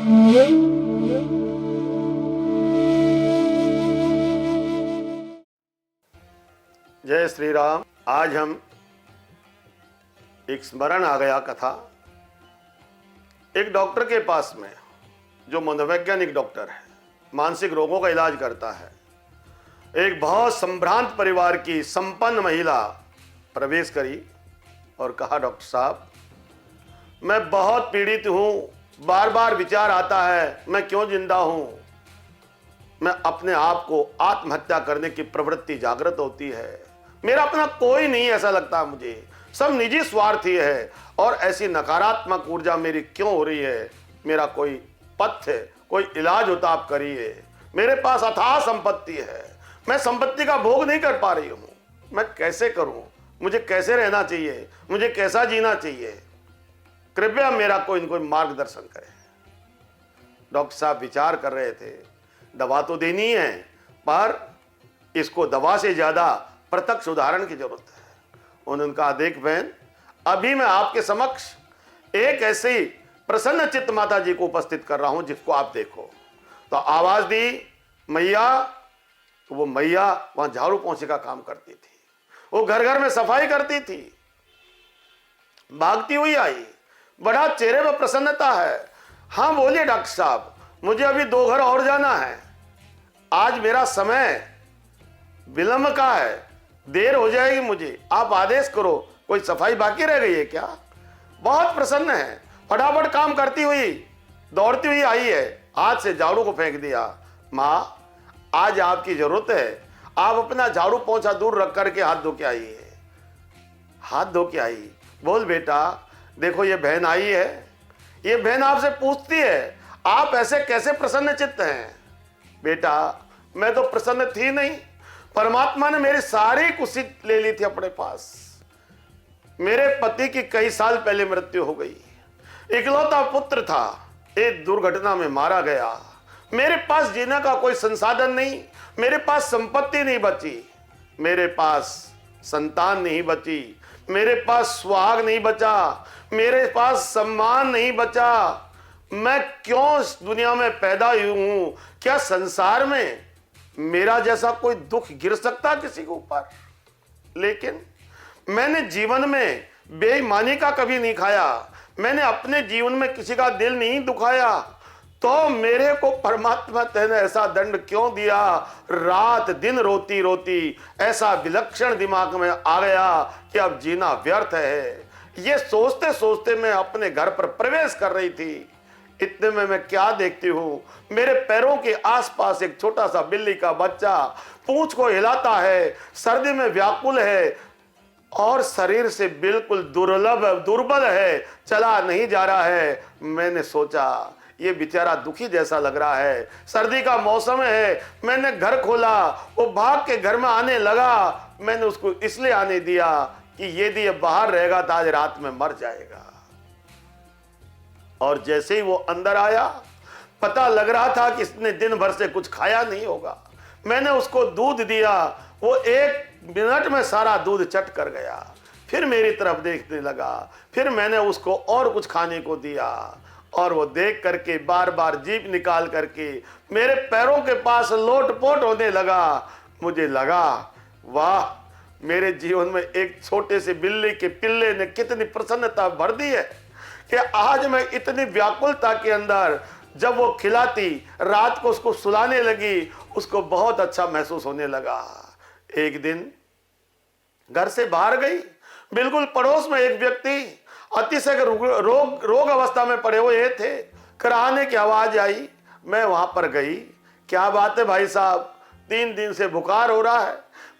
जय श्री राम। आज हम एक स्मरण आ गया कथा। एक डॉक्टर के पास में, जो मनोवैज्ञानिक डॉक्टर है, मानसिक रोगों का इलाज करता है, एक बहुत संभ्रांत परिवार की संपन्न महिला प्रवेश करी और कहा, डॉक्टर साहब, मैं बहुत पीड़ित हूं, बार बार विचार आता है मैं क्यों जिंदा हूं, मैं अपने आप को आत्महत्या करने की प्रवृत्ति जागृत होती है, मेरा अपना कोई नहीं ऐसा लगता मुझे, सब निजी स्वार्थी है और ऐसी नकारात्मक ऊर्जा मेरी क्यों हो रही है, मेरा कोई पथ्य, कोई इलाज होता आप करिए, मेरे पास अथाह संपत्ति है, मैं संपत्ति का भोग नहीं कर पा रही हूं, मैं कैसे करूं, मुझे कैसे रहना चाहिए, मुझे कैसा जीना चाहिए, कृपया मेरा कोई मार्गदर्शन करे। डॉक्टर साहब विचार कर रहे थे, दवा तो देनी है पर इसको दवा से ज्यादा प्रत्यक्ष उदाहरण की जरूरत है। उन्होंने कहा, देख बहन, अभी मैं आपके समक्ष एक ऐसी प्रसन्न चित्त माता जी को उपस्थित कर रहा हूं जिसको आप देखो। तो आवाज दी मैया, तो वो मैया वहां झाड़ू पोंछे का काम करती थी, वो घर घर में सफाई करती थी, भागती हुई आई, बड़ा चेहरे पर प्रसन्नता है। हाँ बोलिए डॉक्टर साहब, मुझे अभी 2 घर और जाना है, आज मेरा समय विलंब का है, देर हो जाएगी, मुझे आप आदेश करो, कोई सफाई बाकी रह गई है क्या। बहुत प्रसन्न है, फटाफट काम करती हुई दौड़ती हुई आई है, हाथ से झाड़ू को फेंक दिया। माँ, आज आपकी जरूरत है, आप अपना झाड़ू पोंछा दूर रख करके हाथ धो के आइए। हाथ धो के आई, बोल बेटा, देखो ये बहन आई है, ये बहन आपसे पूछती है आप ऐसे कैसे प्रसन्न चित्त हैं। बेटा, मैं तो प्रसन्न थी नहीं, परमात्मा ने मेरी सारी खुशी ले ली थी अपने पास। मेरे पति की कई साल पहले मृत्यु हो गई, इकलौता पुत्र था, एक दुर्घटना में मारा गया, मेरे पास जीने का कोई संसाधन नहीं, मेरे पास संपत्ति नहीं बची, मेरे पास संतान नहीं बची, मेरे पास सुहाग नहीं बचा, मेरे पास सम्मान नहीं बचा। मैं क्यों इस दुनिया में पैदा हुई हूं, क्या संसार में मेरा जैसा कोई दुख गिर सकता किसी के ऊपर। लेकिन मैंने जीवन में बेईमानी का कभी नहीं खाया, मैंने अपने जीवन में किसी का दिल नहीं दुखाया, तो मेरे को परमात्मा ने ऐसा दंड क्यों दिया। रात दिन रोती रोती ऐसा विलक्षण दिमाग में आ गया कि अब जीना व्यर्थ है। ये सोचते सोचते मैं अपने घर पर प्रवेश कर रही थी, इतने में मैं क्या देखती हूँ, मेरे पैरों के आसपास एक छोटा सा बिल्ली का बच्चा पूंछ को हिलाता है, सर्दी में व्याकुल है और शरीर से बिल्कुल दुर्बल है, चला नहीं जा रहा है। मैंने सोचा ये बेचारा दुखी जैसा लग रहा है, सर्दी का मौसम है, मैंने घर खोला, वो भाग के घर में आने लगा। मैंने उसको इसलिए आने दिया कि यदि ये बाहर रहेगा तो आज रात में मर जाएगा। और जैसे ही वो अंदर आया, पता लग रहा था कि इसने दिन भर से कुछ खाया नहीं होगा। मैंने उसको दूध दिया, वो 1 मिनट में सारा दूध चट कर गया, फिर मेरी तरफ देखने लगा, फिर मैंने उसको और कुछ खाने को दिया और वो देख करके बार बार जीभ निकाल करके मेरे पैरों के पास लोटपोट होने लगा। मुझे लगा, वाह, मेरे जीवन में एक छोटे से बिल्ली के पिल्ले ने कितनी प्रसन्नता भर दी है कि आज मैं इतनी व्याकुलता के अंदर, जब वो खिलाती, रात को उसको सुलाने लगी, उसको बहुत अच्छा महसूस होने लगा। एक दिन घर से बाहर गई, बिल्कुल पड़ोस में एक व्यक्ति अतिशय रोग अवस्था में पड़े हुए थे, कराहने की आवाज आई, मैं वहां पर गई। क्या बात है भाई साहब, 3 दिन से बुखार हो रहा है।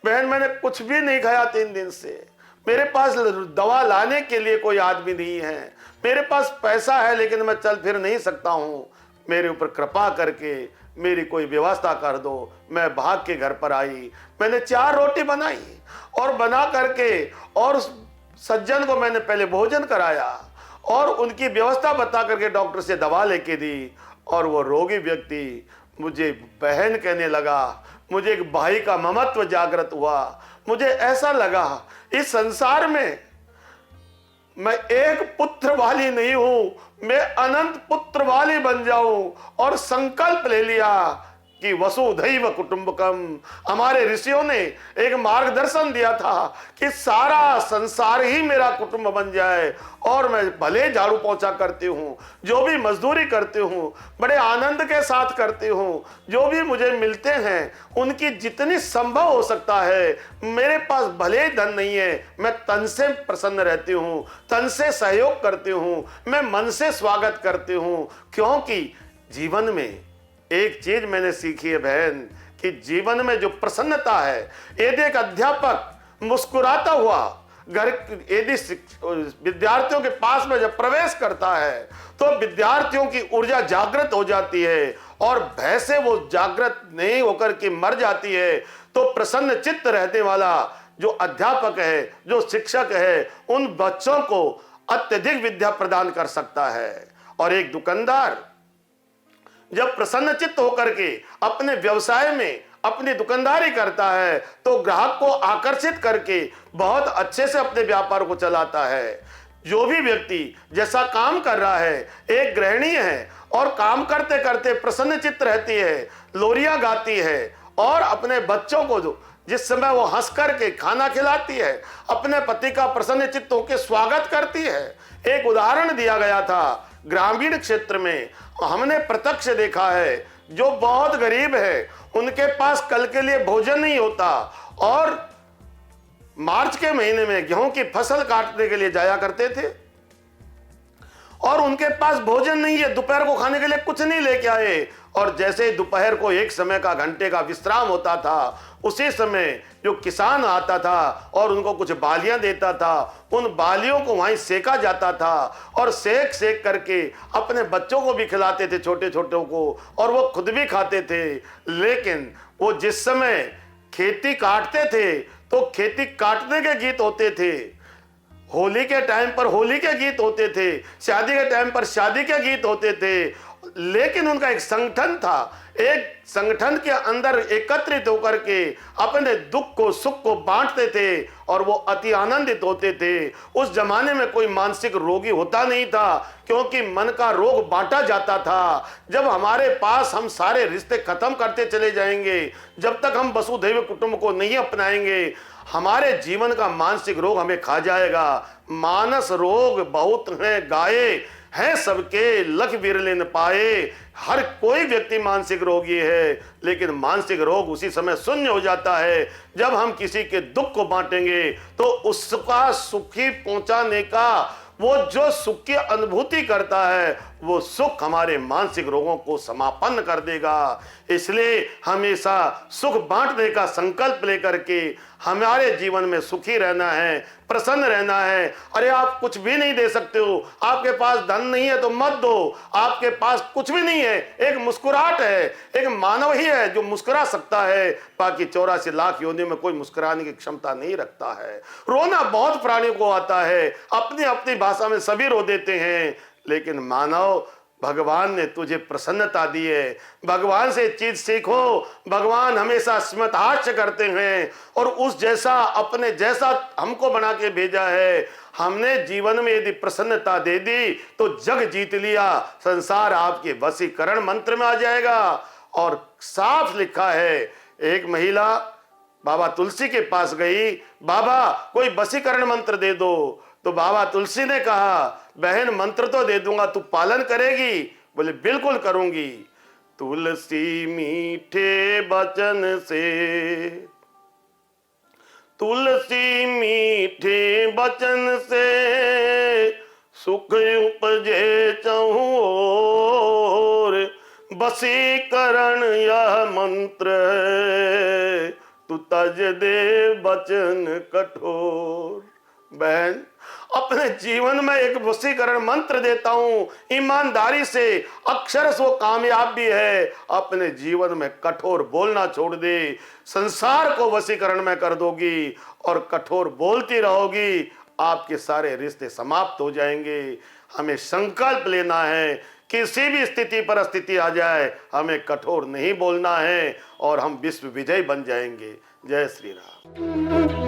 बहन, मैंने कुछ भी नहीं खाया 3 दिन से, मेरे पास दवा लाने के लिए कोई आदमी नहीं है, मेरे पास पैसा है लेकिन मैं चल फिर नहीं सकता हूं, मेरे ऊपर कृपा करके मेरी कोई व्यवस्था कर दो। मैं भाग के घर पर आई, मैंने 4 रोटी बनाई और बना करके और उस सज्जन को मैंने पहले भोजन कराया और उनकी व्यवस्था बता करके डॉक्टर से दवा लेके दी। और वो रोगी व्यक्ति मुझे बहन कहने लगा, मुझे एक भाई का ममत्व जागृत हुआ। मुझे ऐसा लगा इस संसार में मैं एक पुत्र वाली नहीं हूं, मैं अनंत पुत्र वाली बन जाऊं। और संकल्प ले लिया कि वसुधैव कुटुंबकम। हमारे ऋषियों ने एक मार्गदर्शन दिया था कि सारा संसार ही मेरा कुटुंब बन जाए, और मैं भले झाड़ू पोछा करती हूँ, जो भी मजदूरी करती हूँ बड़े आनंद के साथ करती हूँ, जो भी मुझे मिलते हैं उनकी जितनी संभव हो सकता है, मेरे पास भले ही धन नहीं है, मैं तन से प्रसन्न रहती हूँ, तन से सहयोग करती हूँ, मैं मन से स्वागत करती हूँ। क्योंकि जीवन में एक चीज मैंने सीखी है बहन, कि जीवन में जो प्रसन्नता है, यदि एक अध्यापक मुस्कुराता हुआ घर यदि विद्यार्थियों के पास में जब प्रवेश करता है तो विद्यार्थियों की ऊर्जा जागृत हो जाती है, और भय से वो जागृत नहीं होकर के मर जाती है। तो प्रसन्न चित्त रहने वाला जो अध्यापक है, जो शिक्षक है, उन बच्चों को अत्यधिक विद्या प्रदान कर सकता है। और एक दुकानदार जब प्रसन्न चित्त होकर के अपने व्यवसाय में अपनी दुकानदारी करता है तो ग्राहक को आकर्षित करके बहुत अच्छे से अपने व्यापार को चलाता है। जो भी व्यक्ति जैसा काम कर रहा है, एक गृहिणी है और काम करते करते प्रसन्न चित्त रहती है, लोरियां गाती है, और अपने बच्चों को जो जिस समय वो हंस करके खाना खिलाती है, अपने पति का प्रसन्न चित्त होकर स्वागत करती है। एक उदाहरण दिया गया था ग्रामीण क्षेत्र में, हमने प्रत्यक्ष देखा है, जो बहुत गरीब है उनके पास कल के लिए भोजन नहीं होता, और मार्च के महीने में गेहूं की फसल काटने के लिए जाया करते थे, और उनके पास भोजन नहीं है, दोपहर को खाने के लिए कुछ नहीं लेके आए। और जैसे दोपहर को एक समय का घंटे का विश्राम होता था, उसी समय जो किसान आता था और उनको कुछ बालियां देता था, उन बालियों को वहीं सेका जाता था, और सेक सेक करके अपने बच्चों को भी खिलाते थे, छोटे छोटों को, और वो खुद भी खाते थे। लेकिन वो जिस समय खेती काटते थे तो खेती काटने के गीत होते थे, होली के टाइम पर होली के गीत होते थे, शादी के टाइम पर शादी के गीत होते थे। लेकिन उनका एक संगठन था, एक संगठन के अंदर एकत्रित होकर के अपने दुख को सुख को बांटते थे, और वो अति आनंदित होते थे। उस जमाने में कोई मानसिक रोगी होता नहीं था, क्योंकि मन का रोग बांटा जाता था। जब हमारे पास हम सारे रिश्ते खत्म करते चले जाएंगे, जब तक हम वसुधैव कुटुंब को नहीं अपनाएंगे, हमारे जीवन का मानसिक रोग हमें खा जाएगा। मानस रोग बहुत हैं गाये, हैं सबके लख विरले न पाए। हर कोई व्यक्ति मानसिक रोगी है, लेकिन मानसिक रोग उसी समय शून्य हो जाता है जब हम किसी के दुख को बांटेंगे। तो उसका सुखी पहुंचाने का वो जो सुख की अनुभूति करता है, वो सुख हमारे मानसिक रोगों को समापन कर देगा। इसलिए हमेशा सुख बांटने का संकल्प लेकर के हमारे जीवन में सुखी रहना है, प्रसन्न रहना है। अरे आप कुछ भी नहीं दे सकते हो, आपके पास धन नहीं है तो मत दो, आपके पास कुछ भी नहीं है, एक मुस्कुराहट है, एक मानव ही है जो मुस्कुरा सकता है, बाकी 84 लाख योनियों में कोई मुस्कुराने की क्षमता नहीं रखता है। रोना बहुत प्राणियों को आता है, अपनी अपनी भाषा में सभी रो देते हैं, लेकिन मानव भगवान ने तुझे प्रसन्नता दी है, भगवान से चीज सीखो। भगवान हमेशा स्मित हास्य करते हैं, और उस जैसा अपने जैसा हमको बना के भेजा है। हमने जीवन में यदि प्रसन्नता दे दी तो जग जीत लिया, संसार आपके वशीकरण मंत्र में आ जाएगा। और साफ लिखा है, एक महिला बाबा तुलसी के पास गई, बाबा कोई वशीकरण मंत्र दे दो। तो बाबा तुलसी ने कहा, बहन मंत्र तो दे दूंगा, तू पालन करेगी? बोले बिल्कुल करूंगी। तुलसी मीठे वचन से, तुलसी मीठे वचन से सुख उपजे चहुं ओर, वशीकरण यह मंत्र है, तू तज दे वचन कठोर। बहन, अपने जीवन में एक वशीकरण मंत्र देता हूं, ईमानदारी से, अक्षर वो कामयाब भी है। अपने जीवन में कठोर बोलना छोड़ दे, संसार को वशीकरण में कर दोगी, और कठोर बोलती रहोगी, आपके सारे रिश्ते समाप्त हो जाएंगे। हमें संकल्प लेना है, किसी भी स्थिति पर स्थिति आ जाए, हमें कठोर नहीं बोलना है, और हम विश्व विजयी बन जाएंगे। जय श्री राम।